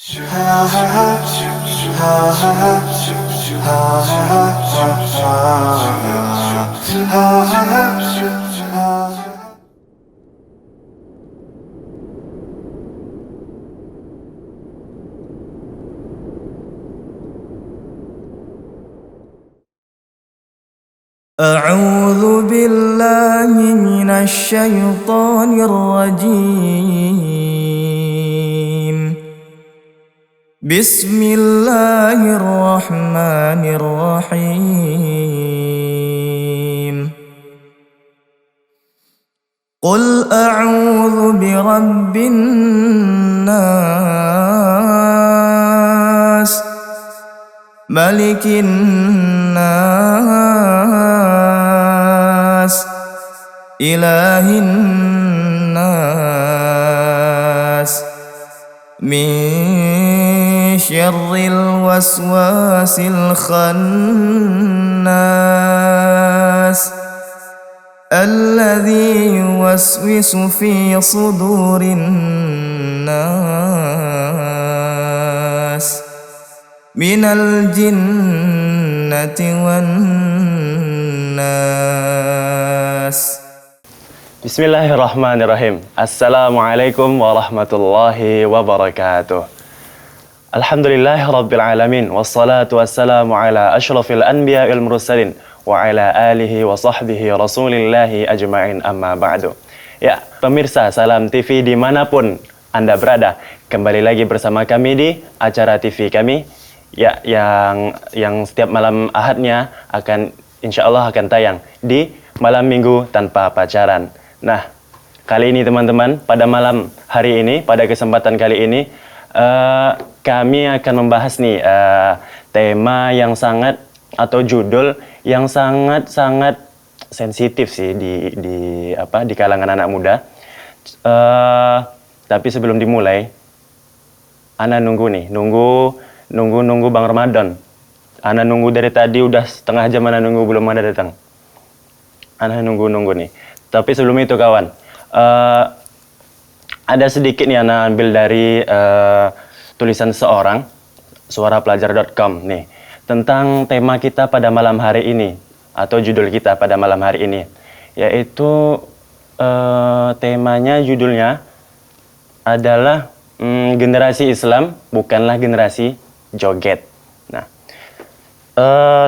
أعوذ بالله من الشيطان الرجيم. بسم الله الرحمن الرحيم. قل أعوذ برب الناس ملك الناس إله الناس من شر الوسواس الخناس الذي يوسوس في صدور الناس من الجنة والناس. Bismillahirrahmanirrahim. Assalamualaikum warahmatullahi wabarakatuh. Alhamdulillahirabbil alamin wassalatu wassalamu ala asyrafil anbiya wal mursalin wa ala alihi wa sahbihi rasulillahi ajma'in, amma ba'du. Ya, pemirsa Salam TV dimanapun Anda berada, kembali lagi bersama kami di acara TV kami, ya, yang setiap malam Ahadnya insyaallah akan tayang di malam Minggu tanpa pacaran. Nah, kali ini teman-teman, pada malam hari ini, pada kesempatan kali ini, kami akan membahas nih tema yang sangat, atau judul yang sangat sensitif sih di kalangan anak muda. Tapi sebelum dimulai, Ana nunggu Bang Ramadan. Ana nunggu dari tadi, udah setengah jam Ana nunggu, belum ada datang. Ana nunggu nih. Tapi sebelum itu kawan, ada sedikit nih Ana ambil dari tulisan seorang, suarapelajar.com nih, tentang tema kita pada malam hari ini, atau judul kita pada malam hari ini, yaitu judulnya adalah generasi Islam bukanlah generasi joget. Nah,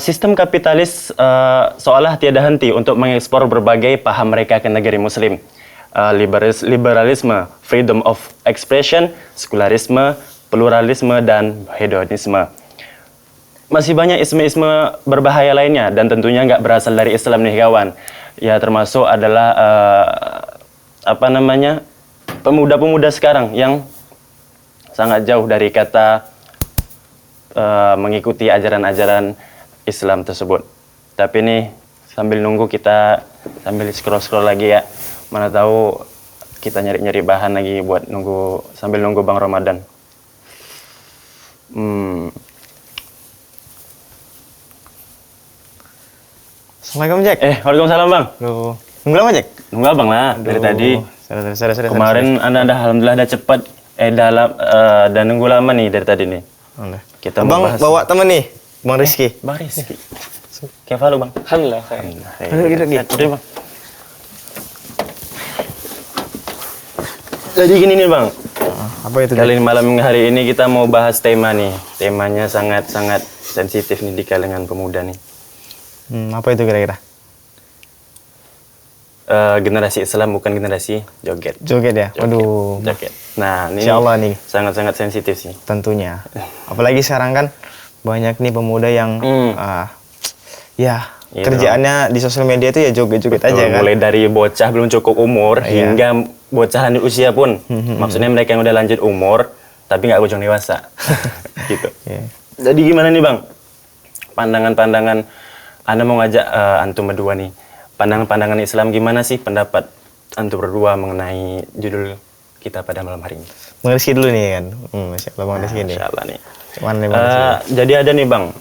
sistem kapitalis seolah tiada henti untuk mengekspor berbagai paham mereka ke negeri Muslim. Liberalisme, freedom of expression, sekularisme, pluralisme, dan hedonisme. Masih banyak isme-isme berbahaya lainnya, dan tentunya nggak berasal dari Islam nih kawan. Ya, termasuk adalah pemuda-pemuda sekarang yang sangat jauh dari kata mengikuti ajaran-ajaran Islam tersebut. Tapi nih, sambil nunggu kita sambil scroll lagi ya. Mana tahu kita nyari-nyari bahan lagi buat sambil nunggu Bang Ramadan. Assalamualaikum Jack. Waalaikumsalam Bang. Loh, nunggu lama Jack? Nunggu Abang lah dari tadi. Sorry. Kemarin Anda alhamdulillah ada cepat. Dan nunggu lama nih dari tadi nih. Kita Bang bawa temen nih, Bang Rizky. Bang Rizky. Kayak lu Bang? Alhamdulillah. Udah Bang. Jadi gini nih Bang. Apa itu? Kali malam hari ini kita mau bahas tema nih. Temanya sangat sensitif nih di kalangan pemuda nih. Apa itu kira-kira? Generasi Islam bukan generasi joget. Joget ya? Waduh. Joget. Nah, ini Insyaallah nih sangat sensitif sih. tentunya. Apalagi sekarang kan banyak nih pemuda yang kerjaannya di sosial media itu ya joget-joget aja kan. Mulai dari bocah belum cukup umur hingga bocah lanjut usia pun. Maksudnya mereka yang udah lanjut umur tapi nggak ujung dewasa. Gitu. Jadi gimana nih Bang? Pandangan-pandangan Anda mau ngajak antum berdua nih. Pandangan Islam gimana sih pendapat antum berdua mengenai judul kita pada malam hari ini? Bang Rizky dulu nih kan. Masya Allah Bang Rizky nih. Insyaallah nih. Mana nih Bang Rizky? Jadi ada nih Bang,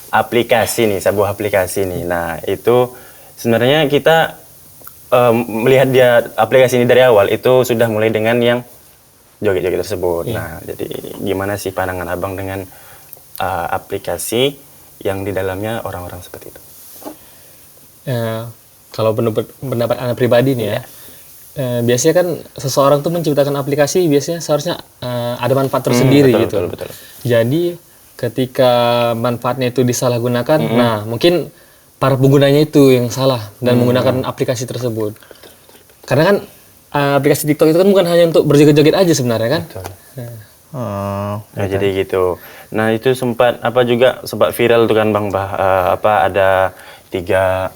aplikasi nih, sebuah aplikasi nih. Nah, itu sebenarnya kita melihat dia aplikasi ini dari awal itu sudah mulai dengan yang joget-joget tersebut. Iya. Nah, jadi gimana sih pandangan abang dengan aplikasi yang di dalamnya orang-orang seperti itu? Kalau pendapat anak pribadi nih ya, biasanya kan seseorang tuh menciptakan aplikasi biasanya seharusnya ada manfaat tersendiri Betul, gitu. betul. Jadi ketika manfaatnya itu disalahgunakan, nah mungkin para penggunanya itu yang salah dan menggunakan aplikasi tersebut. Karena kan aplikasi TikTok itu kan bukan hanya untuk berjoget-joget aja sebenarnya kan. Nah, jadi gitu. Nah, itu sempat viral tuh kan Bang ada tiga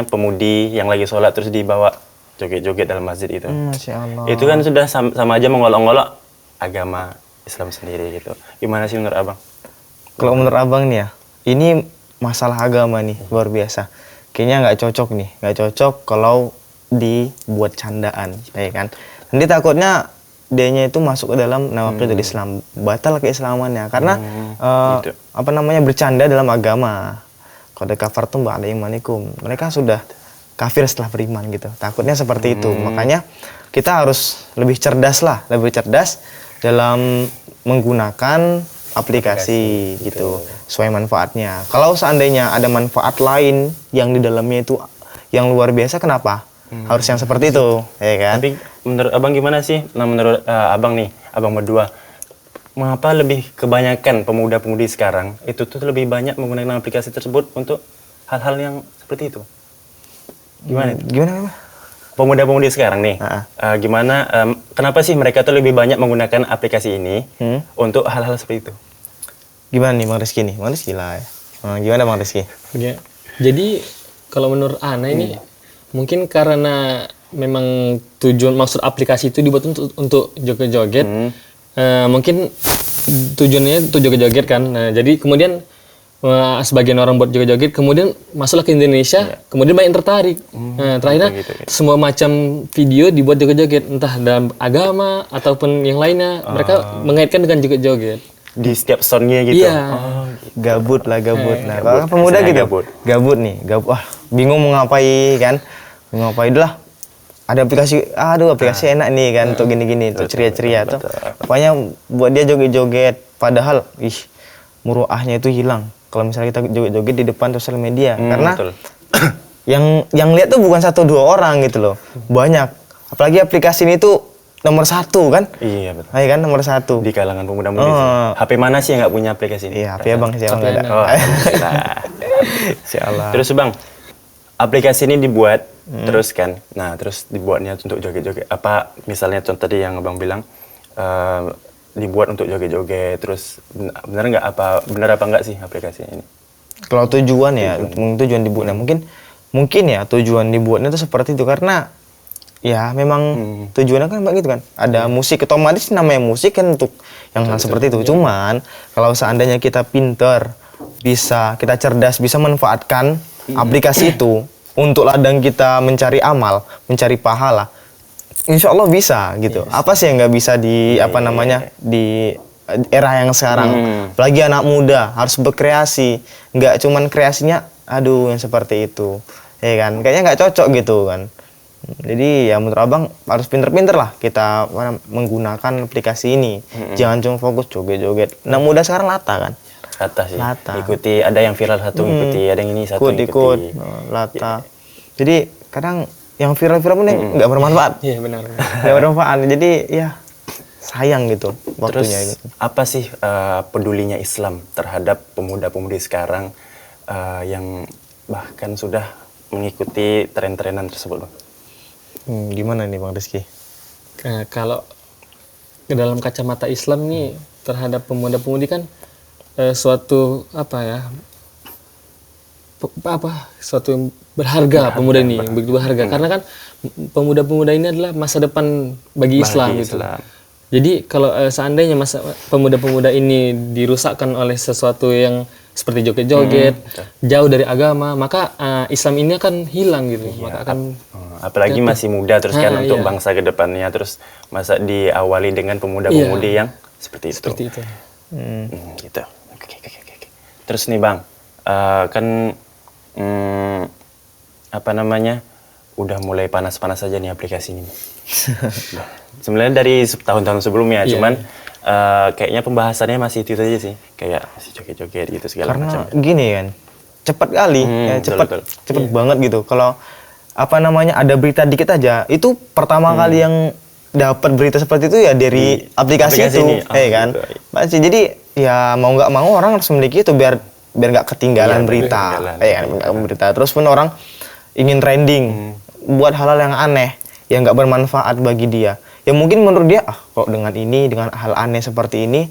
pemudi yang lagi sholat terus dibawa joget-joget dalam masjid itu. Masya Allah. Itu kan sudah sama aja mengolok-olok agama Islam sendiri gitu. Gimana sih menurut abang? Kalau menurut abang nih ya, ini masalah agama nih luar biasa. Kayaknya nggak cocok kalau dibuat candaan, ya kan? Nanti takutnya dianya itu masuk ke dalam nawaqidul Islam, batal keislamannya karena gitu. Bercanda dalam agama. Qad kafartum ba'da imanikum. Mereka sudah kafir setelah beriman gitu. Takutnya seperti itu. Makanya kita harus lebih cerdas dalam menggunakan aplikasi gitu, sesuai manfaatnya. Kalau seandainya ada manfaat lain yang di dalamnya itu yang luar biasa, kenapa? Harus yang seperti itu, ya kan? Tapi menurut abang gimana sih? Nah, menurut abang berdua, mengapa lebih kebanyakan pemuda-pemudi sekarang itu tuh lebih banyak menggunakan aplikasi tersebut untuk hal-hal yang seperti itu? Gimana? Gimana? Pemuda-pemudi sekarang nih, kenapa sih mereka tuh lebih banyak menggunakan aplikasi ini untuk hal-hal seperti itu? Gimana nih Bang Rizky nih? Bang Rizky lah ya. Gimana Bang Rizky? Ya. Jadi kalau menurut Ana ini mungkin karena memang maksud aplikasi itu dibuat untuk joget-joget. Mungkin tujuannya untuk joget-joget kan. Nah, jadi kemudian sebagian orang buat joget-joget, kemudian masuklah ke Indonesia, kemudian banyak yang tertarik. Nah, terakhirnya semua macam video dibuat joget-joget, entah dalam agama ataupun yang lainnya, mereka mengaitkan dengan joget-joget. Di setiap soundnya gitu? Iya. Gabut. Nah, kalau pemuda gitu, gabut nih. Wah, bingung mau ngapain kan? Mau ngapain dulu lah. Ada aplikasi enak nih kan untuk gini-gini, untuk ceria-ceria tuh. Pokoknya buat dia joget-joget, padahal muruahnya itu hilang kalau misalnya kita joget-joget di depan sosial media. Karena yang lihat tuh bukan 1-2 orang gitu loh, banyak. Apalagi aplikasi ini tuh nomor 1 kan? Iya betul. Iya kan nomor 1 di kalangan pemuda-pemudi. HP mana sih yang nggak punya aplikasi ini? Iya, HP Abang sih yang nggak ada. Insyaallah. Terus Bang, aplikasi ini dibuat terus kan, nah terus dibuatnya untuk joget-joget. Apa misalnya contoh tadi yang Abang bilang dibuat untuk joget-joget, terus benar apa enggak sih aplikasi ini? Kalau tujuan dibuatnya mungkin ya tujuan dibuatnya itu seperti itu karena ya memang tujuannya kan begitu kan. Ada musik, otomatis namanya musik kan untuk yang hal seperti itu. Cuman kalau seandainya kita pinter, kita cerdas, bisa manfaatkan aplikasi itu untuk ladang kita mencari amal, mencari pahala, insya Allah bisa gitu. Apa sih yang nggak bisa di era yang sekarang? Apalagi anak muda harus berkreasi, nggak cuman kreasinya yang seperti itu, ya kan? Kayaknya nggak cocok gitu kan. Jadi ya menurut Abang harus pinter-pinter lah kita menggunakan aplikasi ini. Jangan cuma fokus joget-joget. Anak muda sekarang lata kan? Lata sih. Ikuti, ada yang viral satu ikuti, ada yang ini satu ikuti. Lata. Jadi kadang yang viral-viral pun nggak bermanfaat. Iya benar. Nggak bermanfaat. Jadi ya sayang gitu waktunya. Terus apa sih pedulinya Islam terhadap pemuda-pemudi sekarang yang bahkan sudah mengikuti tren-trenan tersebut, Bang? Gimana nih Bang Rizky? Kalau ke dalam kacamata Islam nih terhadap pemuda-pemudi kan suatu suatu yang berharga pemuda ini, begitu berharga. Karena kan pemuda-pemuda ini adalah masa depan bagi Islam gitu. Jadi kalau seandainya pemuda-pemuda ini dirusakkan oleh sesuatu yang seperti joget-joget, jauh dari agama, maka Islam ini akan hilang gitu. Maka akan apalagi masih muda terus kan untuk bangsa ke depannya, terus masa diawali dengan pemuda-pemudi yang seperti itu. Seperti itu. Gitu. Oke. Terus nih Bang, kan udah mulai panas-panas aja nih aplikasi ini. Udah. Sebenarnya dari tahun-tahun sebelumnya, cuman kayaknya pembahasannya masih itu aja sih, kayak masih joget-joget gitu segala macam. Karena gini kan, cepat kali, ya, betul. cepet banget gitu. Kalau apa namanya ada berita dikit aja, itu pertama kali yang dapat berita seperti itu ya dari aplikasi itu, ini. ya kan. Gitu. Masih jadi ya mau nggak mau orang harus memiliki itu biar nggak ketinggalan berita, berita. Terus pun orang ingin trending, buat hal-hal yang aneh, yang nggak bermanfaat bagi dia. Ya mungkin menurut dia, kok dengan hal aneh seperti ini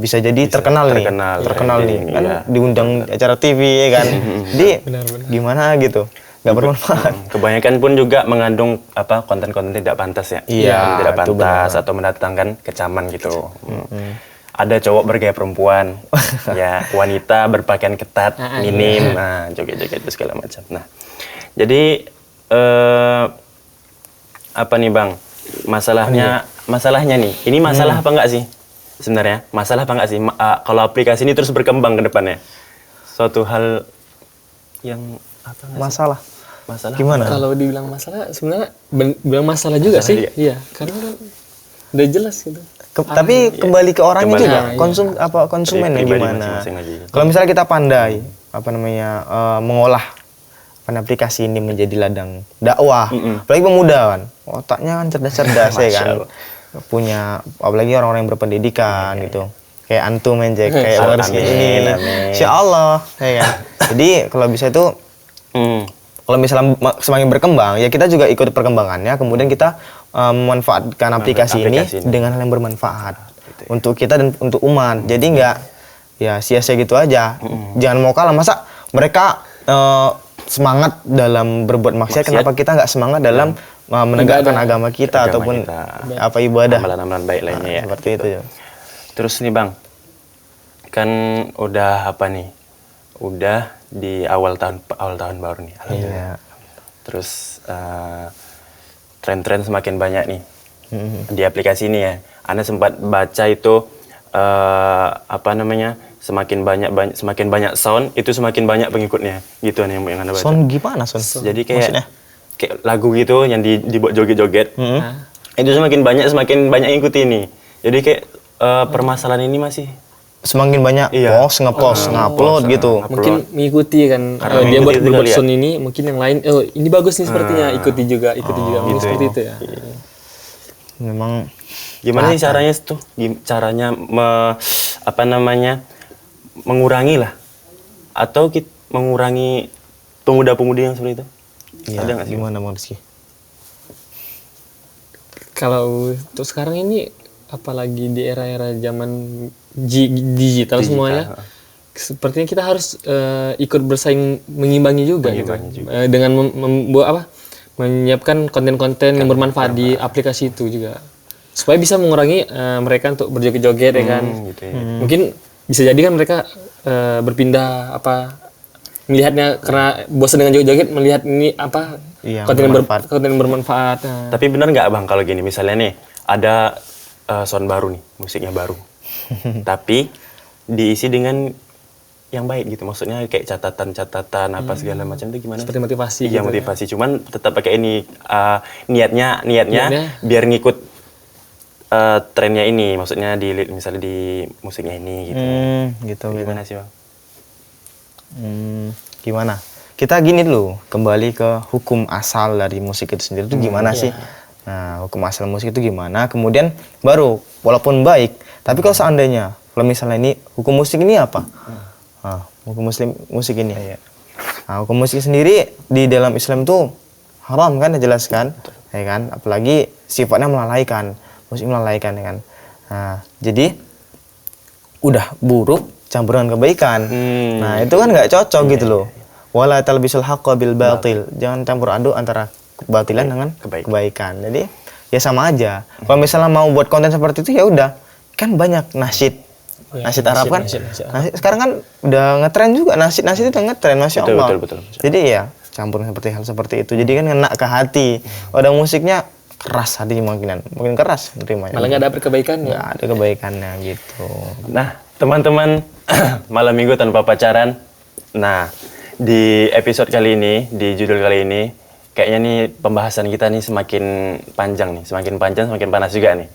bisa jadi terkenal nih, kan diundang acara TV ya kan. Jadi gimana gitu, nggak bermanfaat. Kebanyakan pun juga mengandung konten-konten tidak pantas ya, Iya, tidak itu pantas atau mendatangkan kecaman gitu. Ada cowok bergaya perempuan, ya wanita berpakaian ketat, minim, nah joget-joget itu segala macam. Nah, jadi apa nih Bang? Masalahnya nih, ini masalah apa enggak sih? Sebenarnya masalah apa enggak sih? Kalau aplikasi ini terus berkembang ke depannya, suatu hal yang apa? Masalah Masalah gimana? Kalau dibilang masalah, sebenarnya bilang masalah juga sih. Iya, karena kan udah jelas gitu. Tapi kembali ke orangnya Kembali, juga, iya. konsumennya Pribadi gimana? masing-masing lagi. Kalau misalnya kita pandai, mengolah aplikasi ini menjadi ladang dakwah, apalagi pemuda kan, otaknya kan cerdas-cerdas ya kan, punya apalagi orang-orang yang berpendidikan gitu, kayak antum menjek, kayak Waris ini, Insya Allah, ya kan. Jadi kalau bisa itu, kalau misalnya semakin berkembang, ya kita juga ikut perkembangannya, kemudian kita memanfaatkan aplikasi ini dengan hal yang bermanfaat untuk kita dan untuk umat. Jadi nggak ya sia-sia gitu aja. Jangan mau kalah. Masa mereka semangat dalam berbuat maksiat, kenapa kita nggak semangat dalam menegakkan agama kita ataupun ibadah, amalan-amalan baik lainnya ya. Seperti itu ya. Terus nih Bang, kan udah udah di awal tahun baru nih. Iya. Terus tren-tren semakin banyak nih di aplikasi ini ya. Anda sempat baca itu semakin banyak sound itu semakin banyak pengikutnya gitu yang Anda baca. Sound gimana sound? Jadi kayak lagu gitu yang dibuat joget-joget. Itu semakin banyak yang ikuti ini. Jadi kayak permasalahan ini masih semakin banyak ngepost, ngupload gitu. Mungkin mengikuti kan, dia berbuat sound ini, mungkin yang lain, ini bagus nih sepertinya, ikuti juga, mungkin seperti itu ya. Memang gimana sih caranya tuh? Caranya mengurangi lah, atau mengurangi pemuda-pemudi yang seperti itu? Ada nggak sih? Gimana Bang Rizky? Kalau untuk sekarang ini, apalagi di era-era zaman digital semuanya, sepertinya kita harus ikut bersaing mengimbangi juga gitu. Dengan menyiapkan konten-konten yang bermanfaat di aplikasi itu juga, supaya bisa mengurangi mereka untuk berjoget-joget ya kan. Gitu ya. Mungkin bisa jadi kan mereka berpindah melihatnya karena bosan dengan joget-joget, melihat ini konten yang bermanfaat. Tapi benar nggak Bang kalau gini, misalnya nih ada sound baru nih, musiknya baru. Tapi diisi dengan yang baik gitu. Maksudnya kayak catatan apa segala macam itu gimana? Seperti motivasi. Iya, gitu motivasi. Cuman tetap pakai ini niatnya biar ngikut trennya ini. Maksudnya misalnya di musiknya ini gitu. Gitu. Gimana sih Bang? Gimana? Kita gini dulu, kembali ke hukum asal dari musik itu sendiri itu gimana sih? Nah, hukum asal musik itu gimana? Kemudian baru, walaupun baik, tapi kalau seandainya, kalau misalnya ini hukum musik ini apa? Hukum musik ini. Nah, hukum musik sendiri di dalam Islam itu haram kan, dijelaskan, ya kan? Apalagi sifatnya melalaikan, musik melalaikan, ya kan? Nah, jadi udah buruk campuran kebaikan. Nah, itu kan nggak cocok gitu loh. Wala talbisul haqqa bil batil. Jangan campur aduk antara kebatilan dengan kebaikan. Jadi ya sama aja. Kalau misalnya mau buat konten seperti itu ya udah. Kan banyak nasyid. Nasyid Arab kan. Nasyid, sekarang kan udah ngetren juga nasyid itu udah ngetren, Masya Allah. Betul. Jadi ya campur seperti hal seperti itu. Jadi kan ngena ke hati. Ada musiknya keras hatinya mungkin keras nerimanya. Malah nggak ada kebaikannya. Nggak ada kebaikannya gitu. Nah, teman-teman, malam minggu tanpa pacaran. Nah, di episode kali ini, di judul kali ini, kayaknya nih pembahasan kita nih semakin panjang, semakin panas juga nih.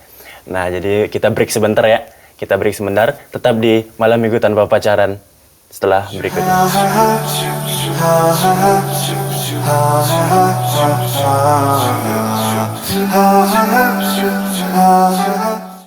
Nah, jadi kita break sebentar ya. Kita break sebentar, tetap di Malam Minggu Tanpa Pacaran setelah berikut ini. ha ha ha